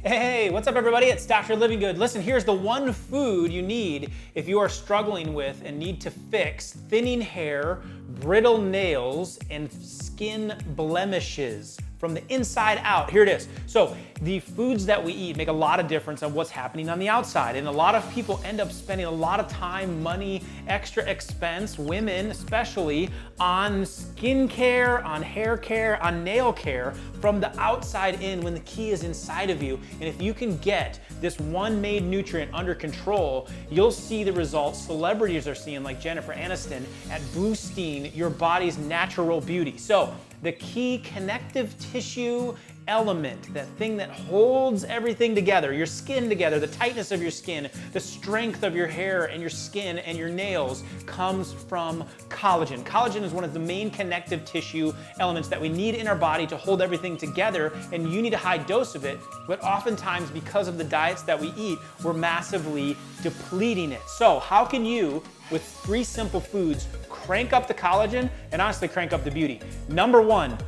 Hey, what's up everybody? It's Dr. Livingood. Listen, here's the one food you need if you are struggling with and need to fix thinning hair, brittle nails, and skin blemishes from the inside out. Here it is. So the foods that we eat make a lot of difference on what's happening on the outside. And a lot of people end up spending a lot of time, money, extra expense, women especially, on skin care, on hair care, on nail care from the outside in when the key is inside of you. And if you can get this one made nutrient under control, you'll see the results celebrities are seeing, like Jennifer Aniston, at boosting your body's natural beauty. So the key connective tissue element, that thing that holds everything together, your skin together, the tightness of your skin, the strength of your hair and your skin and your nails, comes from collagen. Collagen is one of the main connective tissue elements that we need in our body to hold everything together, and you need a high dose of it, but oftentimes because of the diets that we eat, we're massively depleting it. So how can you, with 3 simple foods, crank up the collagen and honestly crank up the beauty? Number 1,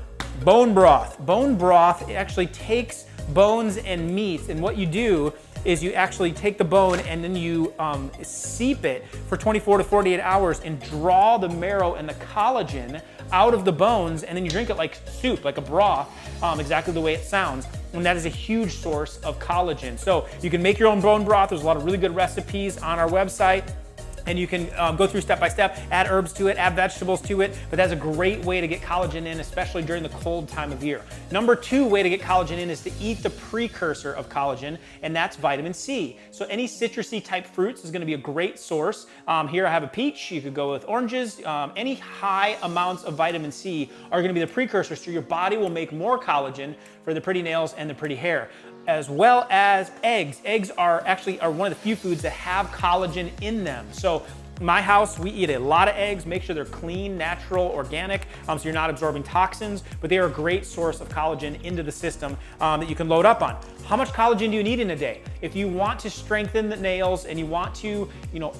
bone broth. Bone broth actually takes bones and meats, and what you do is you actually take the bone and then you seep it for 24 to 48 hours and draw the marrow and the collagen out of the bones, and then you drink it like soup, like a broth, exactly the way it sounds. And that is a huge source of collagen. So you can make your own bone broth. There's a lot of really good recipes on our website. And you can go through step by step, add herbs to it, add vegetables to it, but that's a great way to get collagen in, especially during the cold time of year. Number 2 way to get collagen in is to eat the precursor of collagen, and that's vitamin C. So any citrusy type fruits is gonna be a great source. Here I have a peach, you could go with oranges. Any high amounts of vitamin C are gonna be the precursor, so your body will make more collagen for the pretty nails and the pretty hair, as well as eggs. Eggs are one of the few foods that have collagen in them. So my house, we eat a lot of eggs. Make sure they're clean, natural, organic, so you're not absorbing toxins, but they are a great source of collagen into the system that you can load up on. How much collagen do you need in a day? If you want to strengthen the nails and you want to,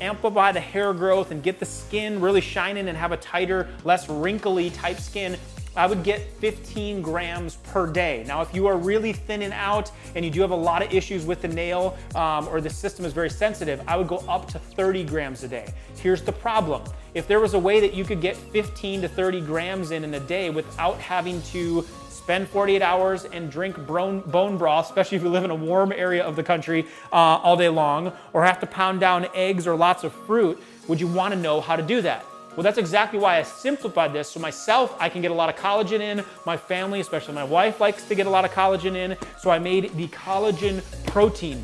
amplify the hair growth and get the skin really shining and have a tighter, less wrinkly type skin, I would get 15 grams per day. Now, if you are really thinning out and you do have a lot of issues with the nail or the system is very sensitive, I would go up to 30 grams a day. Here's the problem. If there was a way that you could get 15 to 30 grams in a day without having to spend 48 hours and drink bone broth, especially if you live in a warm area of the country all day long, or have to pound down eggs or lots of fruit, would you want to know how to do that? Well, that's exactly why I simplified this. So myself, I can get a lot of collagen in. My family, especially my wife, likes to get a lot of collagen in. So I made the collagen protein.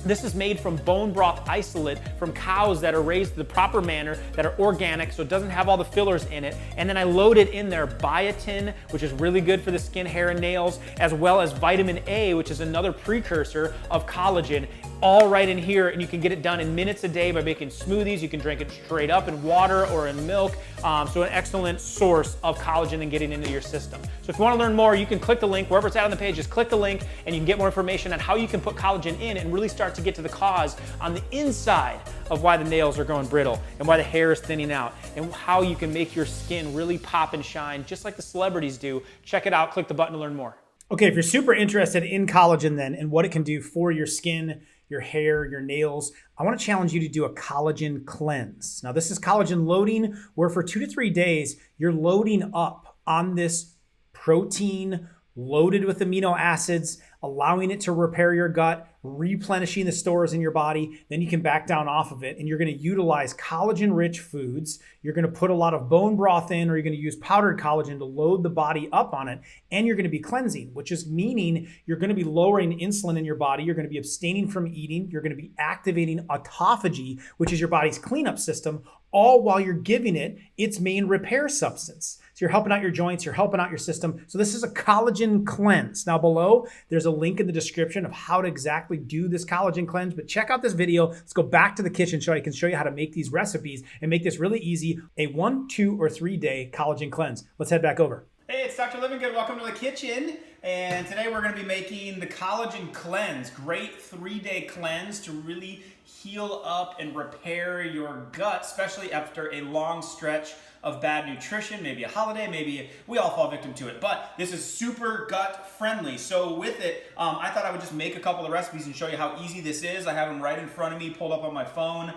This is made from bone broth isolate from cows that are raised the proper manner, that are organic, so it doesn't have all the fillers in it. And then I loaded in there biotin, which is really good for the skin, hair, and nails, as well as vitamin A, which is another precursor of collagen, all right in here. And you can get it done in minutes a day by making smoothies. You can drink it straight up in water or in milk. So an excellent source of collagen and getting into your system. So if you want to learn more, you can click the link, wherever it's at on the page, just click the link and you can get more information on how you can put collagen in and really start to get to the cause on the inside of why the nails are growing brittle and why the hair is thinning out and how you can make your skin really pop and shine just like the celebrities do. Check it out, click the button to learn more. Okay, if you're super interested in collagen then and what it can do for your skin, your hair, your nails, I want to challenge you to do a collagen cleanse. Now, this is collagen loading, where for 2 to 3 days, you're loading up on this protein loaded with amino acids, allowing it to repair your gut, replenishing the stores in your body. Then you can back down off of it, and you're going to utilize collagen-rich foods. You're going to put a lot of bone broth in, or you're going to use powdered collagen to load the body up on it, and you're going to be cleansing, which is meaning you're going to be lowering insulin in your body. You're going to be abstaining from eating. You're going to be activating autophagy, which is your body's cleanup system, all while you're giving it its main repair substance. So you're helping out your joints, you're helping out your system. So this is a collagen cleanse. Now below, there's a link in the description of how to exactly do this collagen cleanse, but check out this video. Let's go back to the kitchen so I can show you how to make these recipes and make this really easy, a 1, 2, or 3 day collagen cleanse. Let's head back over. Hey, it's Dr. Livingood. Welcome to the kitchen. And today we're going to be making the Collagen Cleanse. Great 3-day cleanse to really heal up and repair your gut, especially after a long stretch of bad nutrition, maybe a holiday, maybe we all fall victim to it. But this is super gut friendly. So with it, I thought I would just make a couple of recipes and show you how easy this is. I have them right in front of me, pulled up on my phone,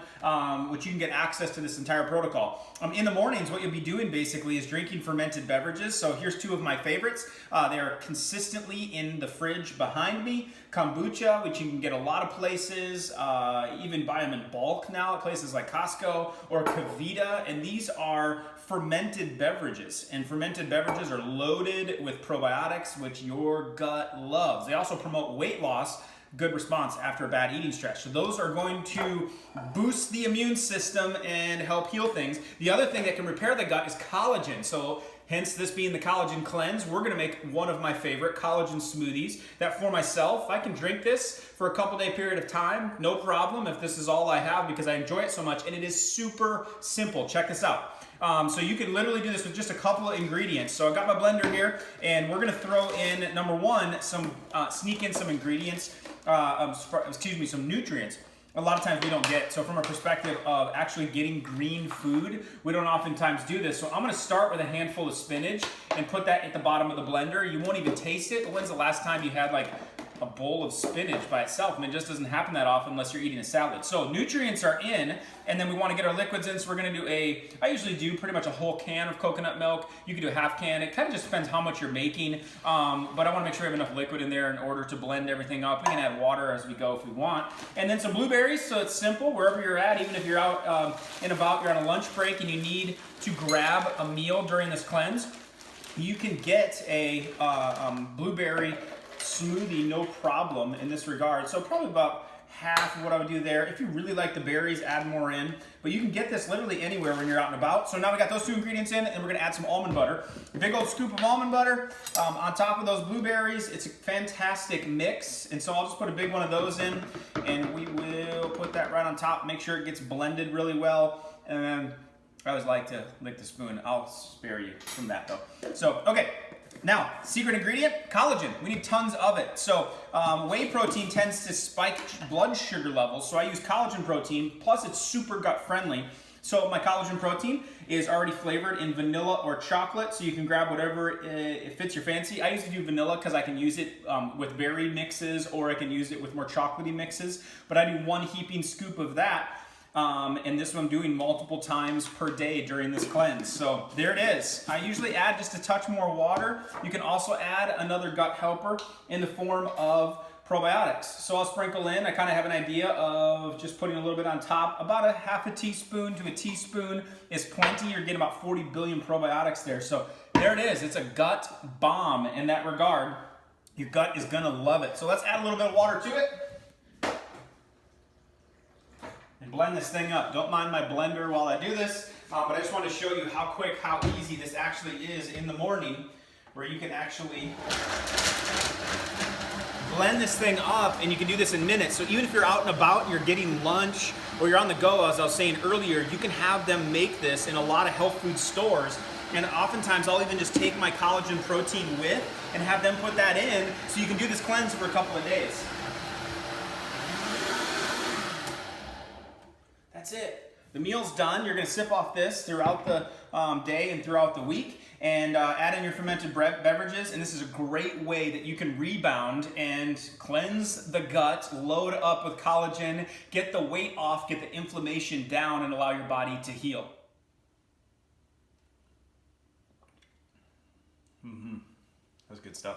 which you can get access to this entire protocol. In the mornings, what you'll be doing basically is drinking fermented beverages. So here's two of my favorites. They are consistently in the fridge behind me. Kombucha, which you can get a lot of places, even buy them in bulk now at places like Costco, or Kavita, and these are fermented beverages, and fermented beverages are loaded with probiotics, which your gut loves. They also promote weight loss, good response after a bad eating stretch. So those are going to boost the immune system and help heal things. The other thing that can repair the gut is collagen. So hence this being the Collagen Cleanse, we're gonna make one of my favorite collagen smoothies that for myself, I can drink this for a couple day period of time, no problem if this is all I have because I enjoy it so much, and it is super simple. Check this out. So you can literally do this with just a couple of ingredients. So I've got my blender here, and we're gonna throw in, number one, sneak in some ingredients, some nutrients. A lot of times we don't get. So from a perspective of actually getting green food, we don't oftentimes do this. So I'm gonna start with a handful of spinach and put that at the bottom of the blender. You won't even taste it, but when's the last time you had like a bowl of spinach by itself? And it just doesn't happen that often unless you're eating a salad. So nutrients are in, and then we want to get our liquids in. So we're going to do I usually do pretty much a whole can of coconut milk. You can do a half can. It kind of just depends how much you're making. But I want to make sure we have enough liquid in there in order to blend everything up. We can add water as we go if we want. And then some blueberries. So it's simple wherever you're at, even if you're out and about, you're on a lunch break and you need to grab a meal during this cleanse, you can get a blueberry smoothie, no problem in this regard. So probably about half of what I would do there. If you really like the berries, add more in. But you can get this literally anywhere when you're out and about. So now we got those two ingredients in, and we're gonna add some almond butter. A big old scoop of almond butter on top of those blueberries. It's a fantastic mix. And so I'll just put a big one of those in, and we will put that right on top. Make sure it gets blended really well. And then I always like to lick the spoon. I'll spare you from that though. So, okay. Now, secret ingredient, collagen. We need tons of it. So whey protein tends to spike blood sugar levels, so I use collagen protein, plus it's super gut friendly. So my collagen protein is already flavored in vanilla or chocolate, so you can grab whatever it fits your fancy. I usually do vanilla because I can use it with berry mixes, or I can use it with more chocolatey mixes, but I do one heaping scoop of that. And this one I'm doing multiple times per day during this cleanse. So there it is. I usually add just a touch more water. You can also add another gut helper in the form of probiotics. So I'll sprinkle in. I kind of have an idea of just putting a little bit on top. About a half a teaspoon to a teaspoon is plenty. You're getting about 40 billion probiotics there. So there it is. It's a gut bomb in that regard. Your gut is gonna love it. So let's add a little bit of water to it. And blend this thing up. Don't mind my blender while I do this, but I just want to show you how quick, how easy this actually is in the morning, where you can actually blend this thing up, and you can do this in minutes. So even if you're out and about and you're getting lunch, or you're on the go, as I was saying earlier, you can have them make this in a lot of health food stores. And oftentimes I'll even just take my collagen protein with and have them put that in, so you can do this cleanse for a couple of days. That's it. The meal's done. You're going to sip off this throughout the day and throughout the week, and add in your fermented beverages. And this is a great way that you can rebound and cleanse the gut, load up with collagen, get the weight off, get the inflammation down, and allow your body to heal. That was good stuff.